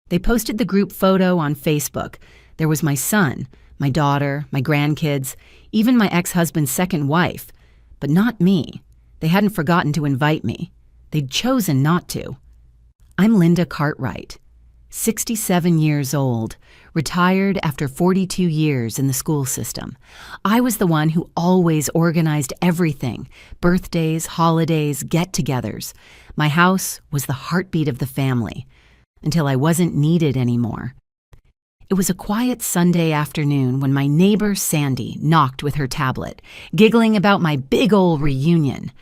They posted the group photo on Facebook. There was my son, my daughter, my grandkids, even my ex-husband's second wife. But not me. They hadn't forgotten to invite me. They'd chosen not to. I'm Linda Cartwright, 67 years old, retired after 42 years in the school system. I was the one who always organized everything: birthdays, holidays, get-togethers. My house was the heartbeat of the family, until I wasn't needed anymore. It was a quiet Sunday afternoon when my neighbor Sandy knocked with her tablet, giggling about my big ol' reunion.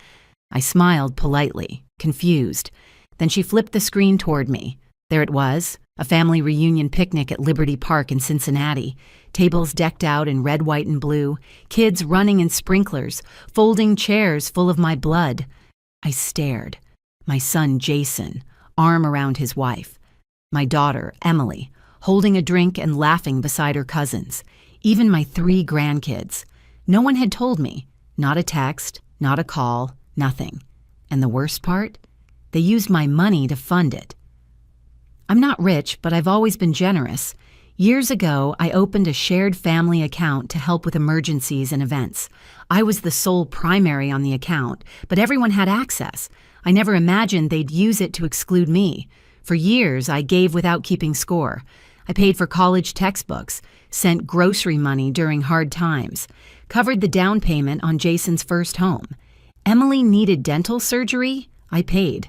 I smiled politely, confused. Then she flipped the screen toward me. There it was, a family reunion picnic at Liberty Park in Cincinnati. Tables decked out in red, white, and blue, kids running in sprinklers, folding chairs full of my blood. I stared. My son Jason, arm around his wife. My daughter, Emily, holding a drink and laughing beside her cousins. Even my 3 grandkids. No one had told me. Not a text, not a call, nothing. And the worst part? They used my money to fund it. I'm not rich, but I've always been generous. Years ago, I opened a shared family account to help with emergencies and events. I was the sole primary on the account, but everyone had access. I never imagined they'd use it to exclude me. For years, I gave without keeping score. I paid for college textbooks, sent grocery money during hard times, covered the down payment on Jason's first home. Emily needed dental surgery, I paid.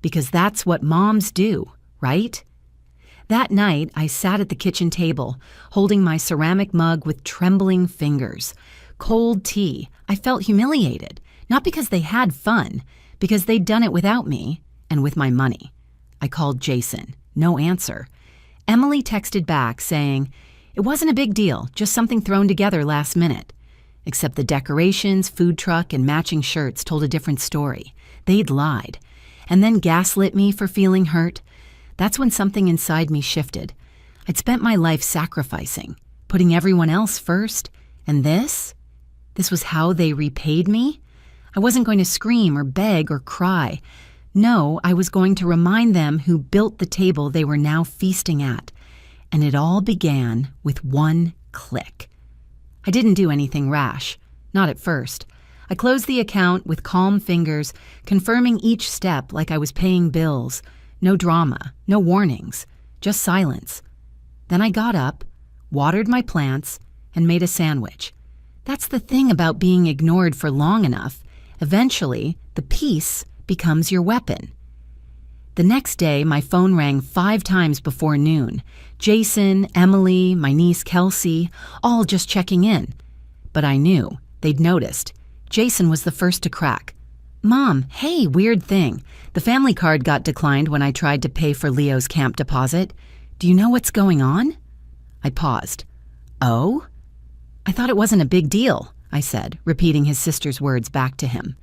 Because that's what moms do, right? That night, I sat at the kitchen table, holding my ceramic mug with trembling fingers. Cold tea. I felt humiliated, not because they had fun, because they'd done it without me and with my money. I called Jason. No answer. Emily texted back saying, "It wasn't a big deal, just something thrown together last minute." Except the decorations, food truck, and matching shirts told a different story. They'd lied. And then gaslit me for feeling hurt. That's when something inside me shifted. I'd spent my life sacrificing, putting everyone else first. And this was how they repaid me? I wasn't going to scream or beg or cry. No, I was going to remind them who built the table they were now feasting at. And it all began with one click. I didn't do anything rash, not at first. I closed the account with calm fingers, confirming each step like I was paying bills. No drama, no warnings, just silence. Then I got up, watered my plants, and made a sandwich. That's the thing about being ignored for long enough. Eventually, the peace becomes your weapon. The next day, my phone rang 5 times before noon. Jason, Emily, my niece Kelsey, all just checking in. But I knew. They'd noticed. Jason was the first to crack. "Mom, hey, weird thing. The family card got declined when I tried to pay for Leo's camp deposit. Do you know what's going on?" I paused. "Oh?" "I thought it wasn't a big deal," I said, repeating his sister's words back to him.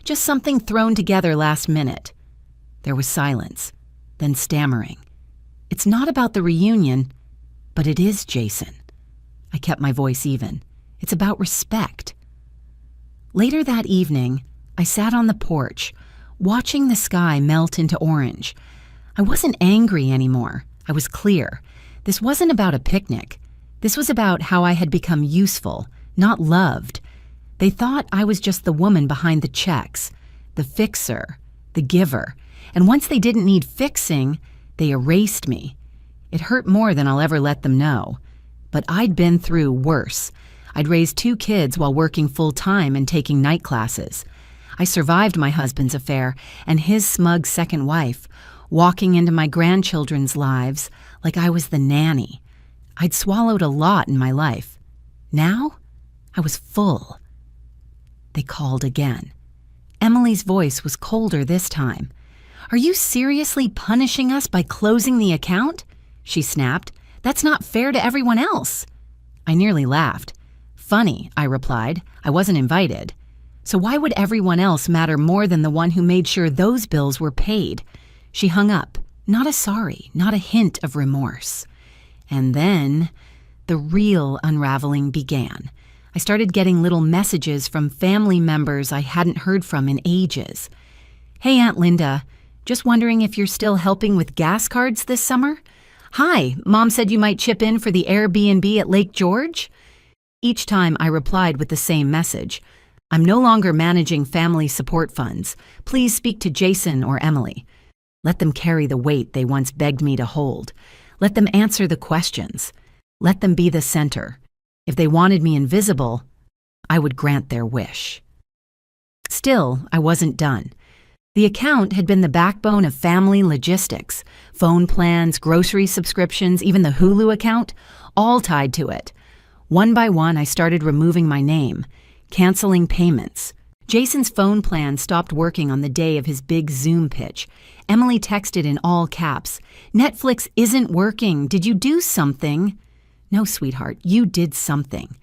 "Just something thrown together last minute." There was silence, then stammering. "It's not about the reunion, but it is, Jason." I kept my voice even. "It's about respect." Later that evening, I sat on the porch, watching the sky melt into orange. I wasn't angry anymore. I was clear. This wasn't about a picnic. This was about how I had become useful, not loved. They thought I was just the woman behind the checks, the fixer, the giver. And once they didn't need fixing, they erased me. It hurt more than I'll ever let them know. But I'd been through worse. I'd raised 2 kids while working full-time and taking night classes. I survived my husband's affair and his smug second wife, walking into my grandchildren's lives like I was the nanny. I'd swallowed a lot in my life. Now, I was full. They called again. Emily's voice was colder this time. "Are you seriously punishing us by closing the account?" she snapped. "That's not fair to everyone else." I nearly laughed. "Funny," I replied. "I wasn't invited. So why would everyone else matter more than the one who made sure those bills were paid?" She hung up. Not a sorry, not a hint of remorse. And then the real unraveling began. I started getting little messages from family members I hadn't heard from in ages. "Hey, Aunt Linda, just wondering if you're still helping with gas cards this summer? Hi, Mom said you might chip in for the Airbnb at Lake George? Each time I replied with the same message. I'm no longer managing family support funds. Please speak to Jason or Emily. Let them carry the weight they once begged me to hold. Let them answer the questions. Let them be the center. If they wanted me invisible, I would grant their wish. Still, I wasn't done. The account had been the backbone of family logistics, phone plans, grocery subscriptions, even the Hulu account, all tied to it. One by one, I started removing my name, canceling payments. Jason's phone plan stopped working on the day of his big Zoom pitch. Emily texted in all caps, "Netflix isn't working. Did you do something?" No, sweetheart, you did something.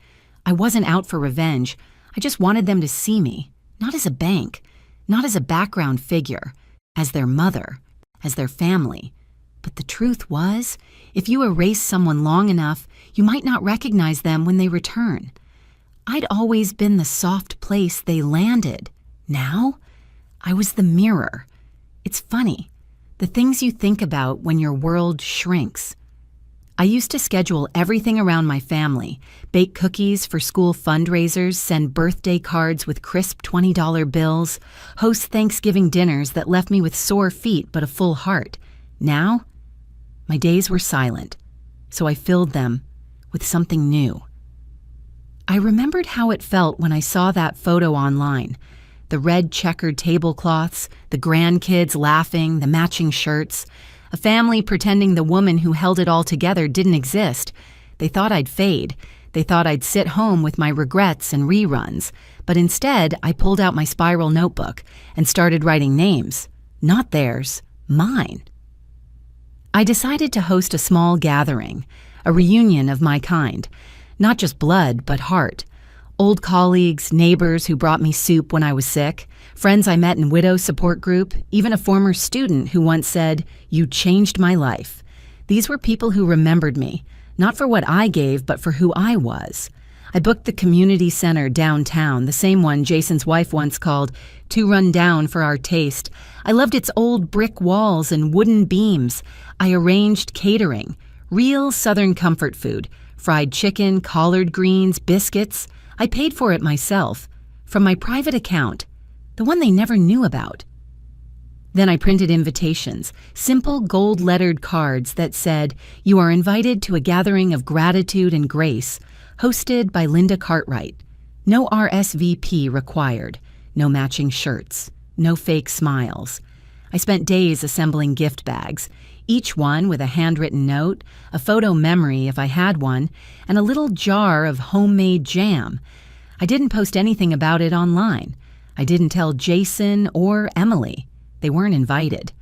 I wasn't out for revenge. I just wanted them to see me, not as a bank, not as a background figure, as their mother, as their family. But the truth was, if you erase someone long enough, you might not recognize them when they return. I'd always been the soft place they landed. Now, I was the mirror. It's funny, the things you think about when your world shrinks. I used to schedule everything around my family, bake cookies for school fundraisers, send birthday cards with crisp $20 bills, host Thanksgiving dinners that left me with sore feet but a full heart. Now, my days were silent, so I filled them with something new. I remembered how it felt when I saw that photo online. The red checkered tablecloths, the grandkids laughing, the matching shirts, a family pretending the woman who held it all together didn't exist. They thought I'd fade. They thought I'd sit home with my regrets and reruns. But instead, I pulled out my spiral notebook and started writing names. Not theirs, mine. I decided to host a small gathering, a reunion of my kind. Not just blood, but heart. Old colleagues, neighbors who brought me soup when I was sick, friends I met in widow support group, even a former student who once said, "You changed my life." These were people who remembered me, not for what I gave, but for who I was. I booked the community center downtown, the same one Jason's wife once called too run down for our taste. I loved its old brick walls and wooden beams. I arranged catering, real Southern comfort food, fried chicken, collard greens, biscuits. I paid for it myself, from my private account, the one they never knew about. Then I printed invitations, simple gold-lettered cards that said, "You are invited to a gathering of gratitude and grace, hosted by Linda Cartwright. No RSVP required, no matching shirts, no fake smiles." I spent days assembling gift bags, each one with a handwritten note, a photo memory if I had one, and a little jar of homemade jam. I didn't post anything about it online. I didn't tell Jason or Emily. They weren't invited.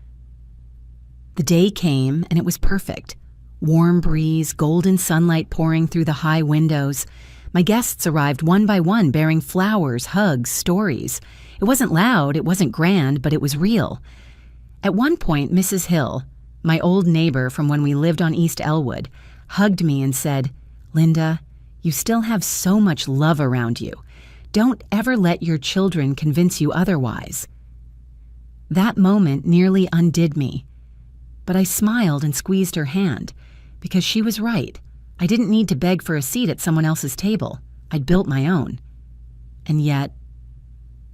The day came, and it was perfect. Warm breeze, golden sunlight pouring through the high windows. My guests arrived one by one, bearing flowers, hugs, stories. It wasn't loud, it wasn't grand, but it was real. At one point, Mrs. Hill, my old neighbor from when we lived on East Elwood, hugged me and said, "Linda, you still have so much love around you. Don't ever let your children convince you otherwise." That moment nearly undid me, but I smiled and squeezed her hand, because she was right. I didn't need to beg for a seat at someone else's table. I'd built my own. And yet,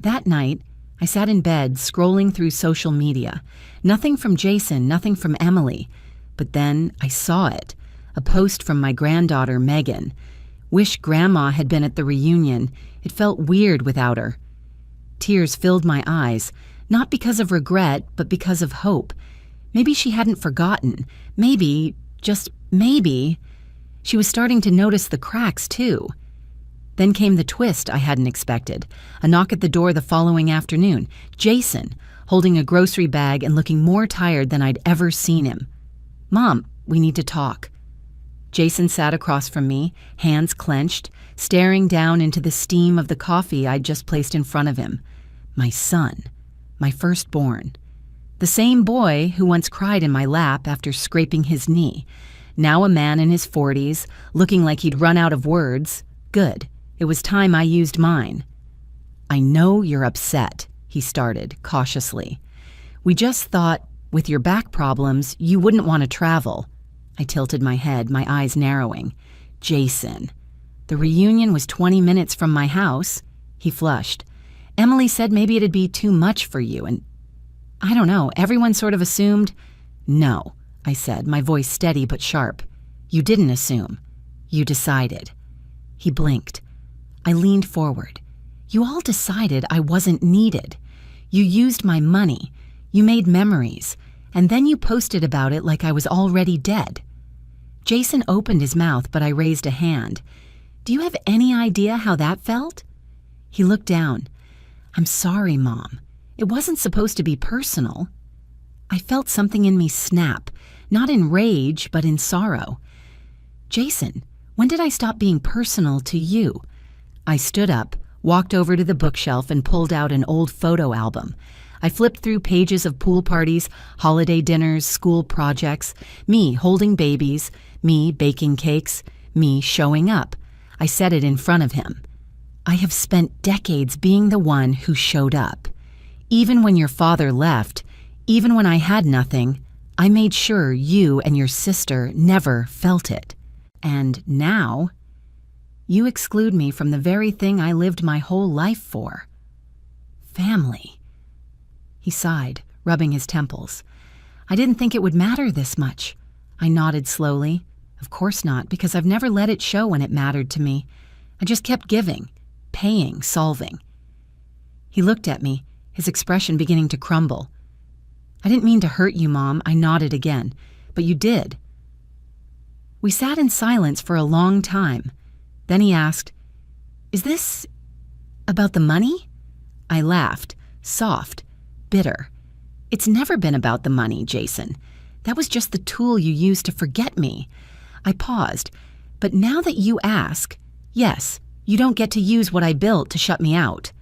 that night, I sat in bed scrolling through social media. Nothing from Jason, nothing from Emily. But then I saw it, a post from my granddaughter, Megan. "Wish Grandma had been at the reunion. It felt weird without her." Tears filled my eyes, not because of regret, but because of hope. Maybe she hadn't forgotten. Maybe, just maybe, she was starting to notice the cracks too. Then came the twist I hadn't expected. A knock at the door the following afternoon. Jason, holding a grocery bag and looking more tired than I'd ever seen him. "Mom, we need to talk." Jason sat across from me, hands clenched, staring down into the steam of the coffee I'd just placed in front of him. My son, my firstborn. The same boy who once cried in my lap after scraping his knee. Now a man in his 40s, looking like he'd run out of words. Good. It was time I used mine. "I know you're upset," he started, cautiously. "We just thought, with your back problems, you wouldn't want to travel." I tilted my head, my eyes narrowing. Jason. The reunion was 20 minutes from my house. He flushed. Emily said maybe it'd be too much for you, and I don't know, everyone sort of assumed. No, I said, my voice steady but sharp. You didn't assume. You decided. He blinked. I leaned forward. You all decided I wasn't needed. You used my money. You made memories. And then you posted about it like I was already dead. Jason opened his mouth, but I raised a hand. Do you have any idea how that felt? He looked down. I'm sorry, Mom. It wasn't supposed to be personal. I felt something in me snap, not in rage, but in sorrow. Jason, when did I stop being personal to you? I stood up, walked over to the bookshelf, and pulled out an old photo album. I flipped through pages of pool parties, holiday dinners, school projects, me holding babies, me baking cakes, me showing up. I said it in front of him. I have spent decades being the one who showed up. Even when your father left, even when I had nothing, I made sure you and your sister never felt it. And now, you exclude me from the very thing I lived my whole life for. Family. He sighed, rubbing his temples. I didn't think it would matter this much. I nodded slowly. Of course not, because I've never let it show when it mattered to me. I just kept giving, paying, solving. He looked at me, his expression beginning to crumble. I didn't mean to hurt you, Mom. I nodded again. But you did. We sat in silence for a long time. Then he asked, Is this about the money? I laughed, soft, bitter. It's never been about the money, Jason. That was just the tool you used to forget me. I paused. But now that you ask, yes, you don't get to use what I built to shut me out.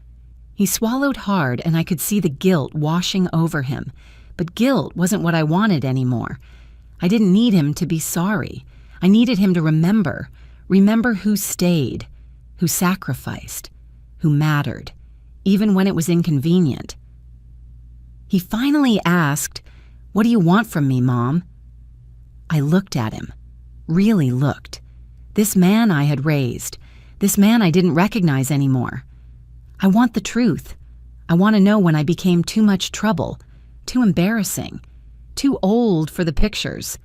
He swallowed hard, and I could see the guilt washing over him. But guilt wasn't what I wanted anymore. I didn't need him to be sorry. I needed him to remember who stayed, who sacrificed, who mattered, even when it was inconvenient. He finally asked, What do you want from me, Mom? I looked at him, really looked. This man I had raised, this man I didn't recognize anymore. I want the truth. I want to know when I became too much trouble, too embarrassing, too old for the pictures.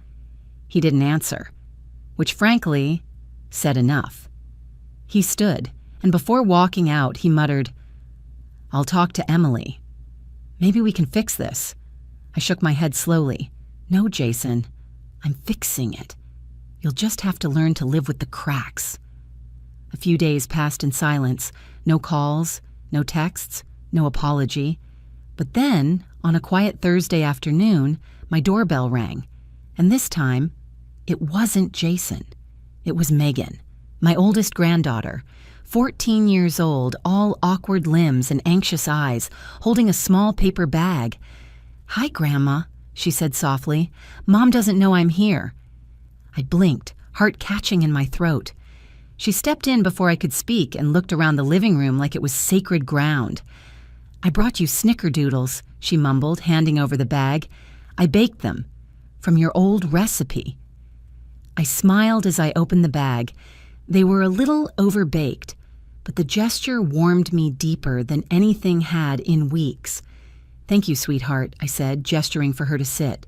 He didn't answer, which frankly said enough. He stood, and before walking out, he muttered, I'll talk to Emily. Maybe we can fix this. I shook my head slowly. No, Jason, I'm fixing it. You'll just have to learn to live with the cracks. A few days passed in silence. No calls, no texts, no apology. But then, on a quiet Thursday afternoon, my doorbell rang. And this time, it wasn't Jason. It was Megan, my oldest granddaughter, 14 years old, all awkward limbs and anxious eyes, holding a small paper bag. Hi, Grandma, she said softly. Mom doesn't know I'm here. I blinked, heart catching in my throat. She stepped in before I could speak and looked around the living room like it was sacred ground. I brought you snickerdoodles, she mumbled, handing over the bag. I baked them, from your old recipe. I smiled as I opened the bag. They were a little overbaked, but the gesture warmed me deeper than anything had in weeks. Thank you, sweetheart, I said, gesturing for her to sit.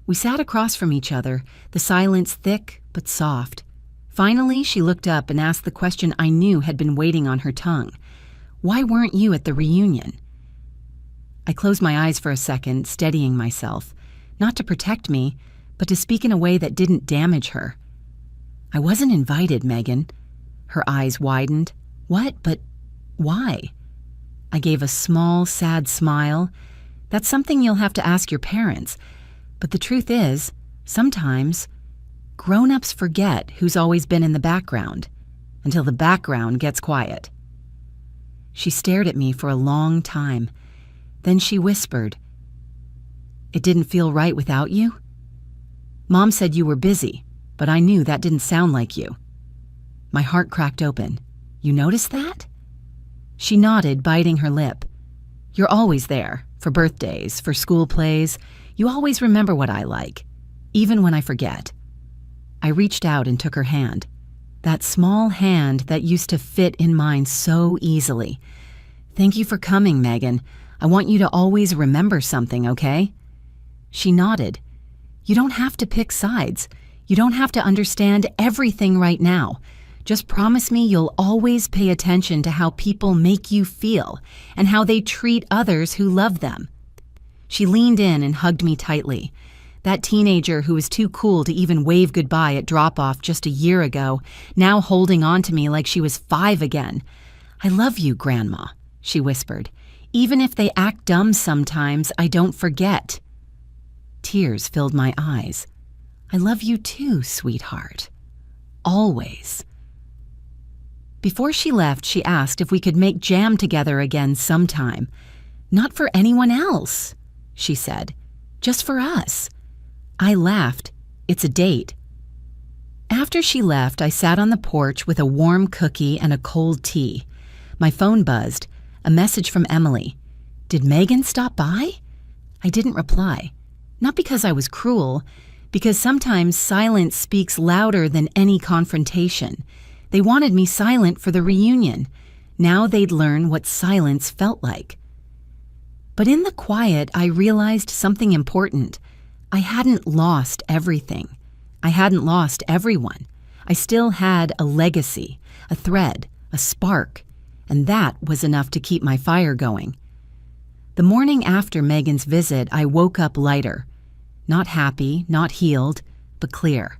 We sat across from each other, the silence thick but soft. Finally, she looked up and asked the question I knew had been waiting on her tongue. Why weren't you at the reunion? I closed my eyes for a second, steadying myself, not to protect me, but to speak in a way that didn't damage her. I wasn't invited, Megan. Her eyes widened. What? But why? I gave a small, sad smile. That's something you'll have to ask your parents. But the truth is, sometimes, grown-ups forget who's always been in the background, until the background gets quiet. She stared at me for a long time. Then she whispered, It didn't feel right without you? Mom said you were busy, but I knew that didn't sound like you. My heart cracked open. You noticed that? She nodded, biting her lip. You're always there, for birthdays, for school plays. You always remember what I like, even when I forget. I reached out and took her hand. That small hand that used to fit in mine so easily. "Thank you for coming, Megan. I want you to always remember something, okay?" She nodded. "You don't have to pick sides. You don't have to understand everything right now. Just promise me you'll always pay attention to how people make you feel and how they treat others who love them." She leaned in and hugged me tightly. That teenager who was too cool to even wave goodbye at drop-off just a year ago, now holding on to me like she was 5 again. "I love you, Grandma," she whispered. "Even if they act dumb sometimes, I don't forget." Tears filled my eyes. "I love you too, sweetheart. Always." Before she left, she asked if we could make jam together again sometime. "Not for anyone else," she said. "Just for us." I laughed. "It's a date." After she left, I sat on the porch with a warm cookie and a cold tea. My phone buzzed. A message from Emily. "Did Megan stop by?" I didn't reply. Not because I was cruel, because sometimes silence speaks louder than any confrontation. They wanted me silent for the reunion. Now they'd learn what silence felt like. But in the quiet, I realized something important. I hadn't lost everything. I hadn't lost everyone. I still had a legacy, a thread, a spark, and that was enough to keep my fire going. The morning after Megan's visit, I woke up lighter. Not happy, not healed, but clear.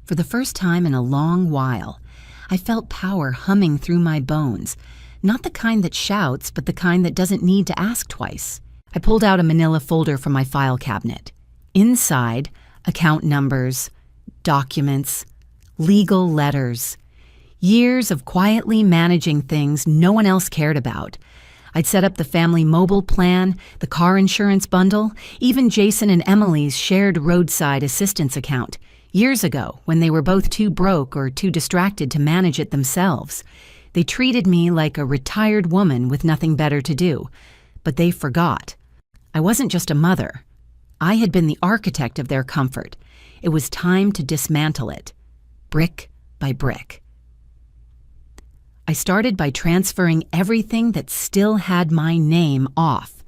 For the first time in a long while, I felt power humming through my bones, not the kind that shouts, but the kind that doesn't need to ask twice. I pulled out a manila folder from my file cabinet. Inside, account numbers, documents, legal letters. Years of quietly managing things no one else cared about. I'd set up the family mobile plan, the car insurance bundle, even Jason and Emily's shared roadside assistance account, years ago when they were both too broke or too distracted to manage it themselves. They treated me like a retired woman with nothing better to do, but they forgot. I wasn't just a mother. I had been the architect of their comfort. It was time to dismantle it, brick by brick. I started by transferring everything that still had my name off.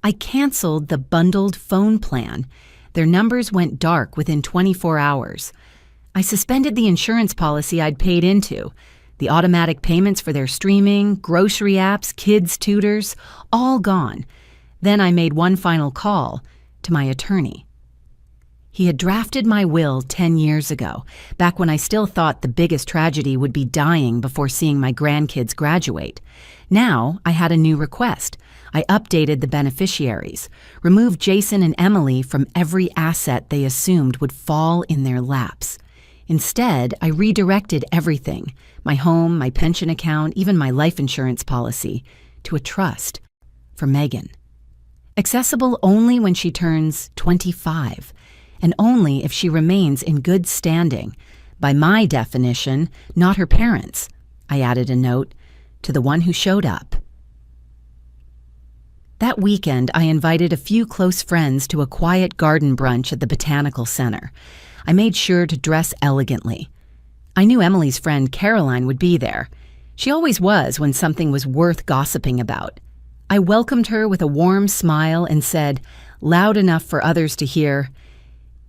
I canceled the bundled phone plan. Their numbers went dark within 24 hours. I suspended the insurance policy I'd paid into, the automatic payments for their streaming, grocery apps, kids' tutors, all gone. Then I made one final call to my attorney. He had drafted my will 10 years ago, back when I still thought the biggest tragedy would be dying before seeing my grandkids graduate. Now I had a new request. I updated the beneficiaries, removed Jason and Emily from every asset they assumed would fall in their laps. Instead, I redirected everything, my home, my pension account, even my life insurance policy, to a trust for Megan. Accessible only when she turns 25, and only if she remains in good standing. By my definition, not her parents, I added a note, to the one who showed up. That weekend, I invited a few close friends to a quiet garden brunch at the Botanical Center. I made sure to dress elegantly. I knew Emily's friend Caroline would be there. She always was when something was worth gossiping about. I welcomed her with a warm smile and said, loud enough for others to hear,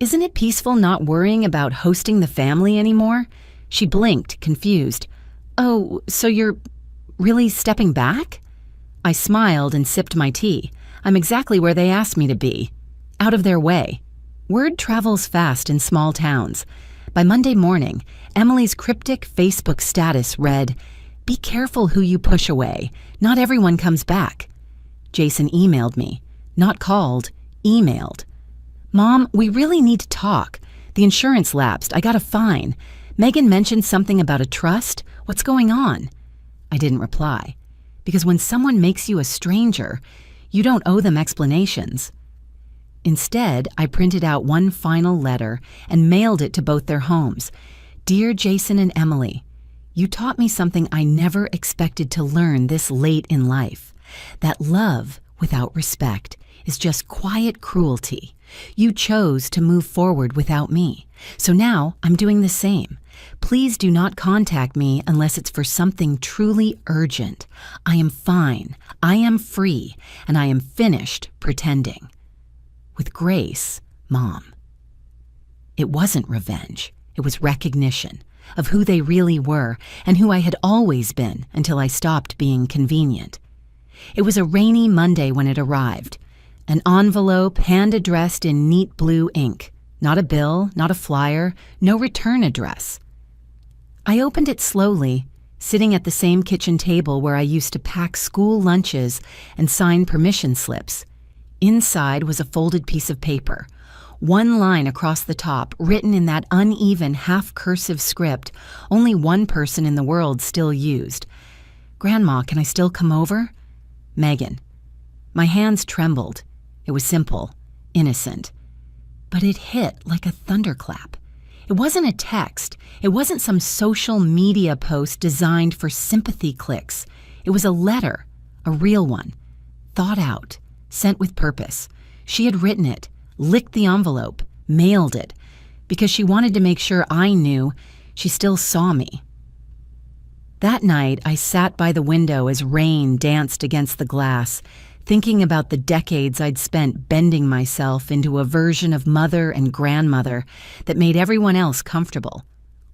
"Isn't it peaceful not worrying about hosting the family anymore?" She blinked, confused. "Oh, so you're really stepping back?" I smiled and sipped my tea. I'm exactly where they asked me to be. Out of their way. Word travels fast in small towns. By Monday morning, Emily's cryptic Facebook status read, "Be careful who you push away. Not everyone comes back." Jason emailed me. Not called, emailed. "Mom, we really need to talk. The insurance lapsed. I got a fine. Megan mentioned something about a trust. What's going on?" I didn't reply. Because when someone makes you a stranger, you don't owe them explanations. Instead, I printed out one final letter and mailed it to both their homes. "Dear Jason and Emily, you taught me something I never expected to learn this late in life. That love without respect is just quiet cruelty. You chose to move forward without me. So now I'm doing the same. Please do not contact me unless it's for something truly urgent. I am fine. I am free. And I am finished pretending. With grace, Mom. It wasn't revenge. It was recognition of who they really were and who I had always been until I stopped being convenient. It was a rainy Monday when it arrived. An envelope hand-addressed in neat blue ink. Not a bill, not a flyer, no return address. I opened it slowly, sitting at the same kitchen table where I used to pack school lunches and sign permission slips. Inside was a folded piece of paper. One line across the top, written in that uneven half-cursive script only one person in the world still used. "Grandma, can I still come over?" Megan. My hands trembled. It was simple, innocent. But it hit like a thunderclap. It wasn't a text. It wasn't some social media post designed for sympathy clicks. It was a letter, a real one, thought out, sent with purpose. She had written it, licked the envelope, mailed it, because she wanted to make sure I knew she still saw me. That night, I sat by the window as rain danced against the glass, thinking about the decades I'd spent bending myself into a version of mother and grandmother that made everyone else comfortable,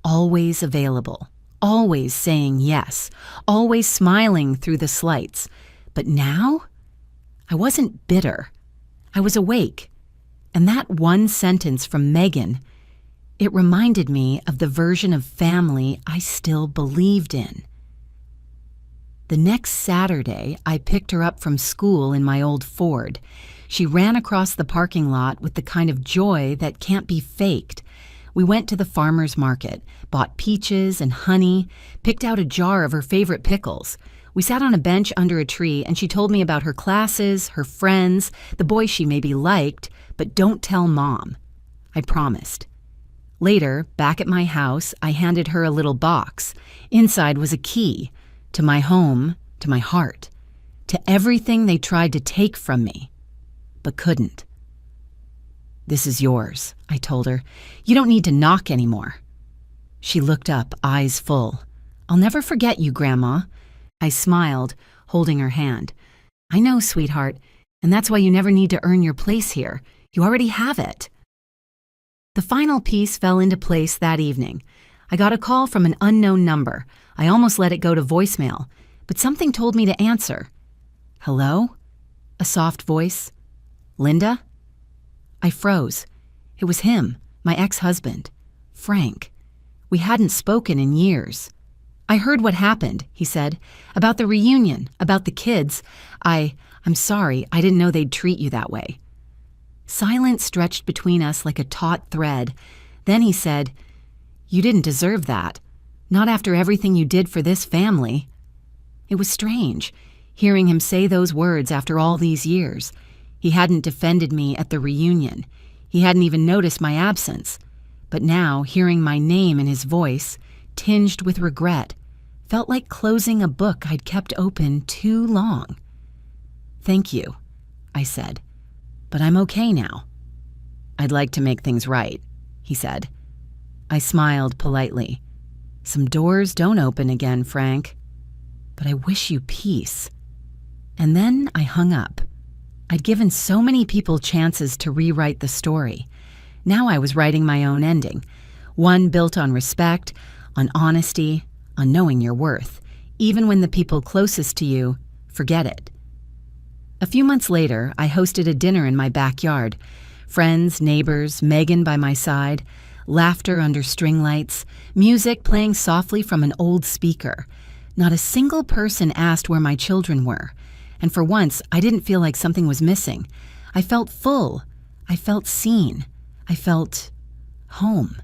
always available, always saying yes, always smiling through the slights. But now, I wasn't bitter. I was awake. And that one sentence from Megan, it reminded me of the version of family I still believed in. The next Saturday, I picked her up from school in my old Ford. She ran across the parking lot with the kind of joy that can't be faked. We went to the farmer's market, bought peaches and honey, picked out a jar of her favorite pickles. We sat on a bench under a tree, and she told me about her classes, her friends, the boys she maybe liked, but don't tell Mom. I promised. Later, back at my house, I handed her a little box. Inside was a key. To my home, to my heart, to everything they tried to take from me, but couldn't. "This is yours," I told her. "You don't need to knock anymore." She looked up, eyes full. "I'll never forget you, Grandma." I smiled, holding her hand. "I know, sweetheart, and that's why you never need to earn your place here. You already have it." The final piece fell into place that evening. I got a call from an unknown number. I almost let it go to voicemail, but something told me to answer. "Hello?" A soft voice. "Linda?" I froze. It was him, my ex-husband, Frank. We hadn't spoken in years. "I heard what happened," he said, "about the reunion, about the kids. I'm sorry, I didn't know they'd treat you that way." Silence stretched between us like a taut thread. Then he said, "You didn't deserve that. Not after everything you did for this family." It was strange, hearing him say those words after all these years. He hadn't defended me at the reunion. He hadn't even noticed my absence. But now, hearing my name in his voice, tinged with regret, felt like closing a book I'd kept open too long. "Thank you," I said, "but I'm okay now." "I'd like to make things right," he said. I smiled politely. "Some doors don't open again, Frank. But I wish you peace." And then I hung up. I'd given so many people chances to rewrite the story. Now I was writing my own ending, one built on respect, on honesty, on knowing your worth, even when the people closest to you forget it. A few months later, I hosted a dinner in my backyard. Friends, neighbors, Megan by my side, laughter under string lights, music playing softly from an old speaker. Not a single person asked where my children were, and for once I didn't feel like something was missing. I felt full. I felt seen. I felt home.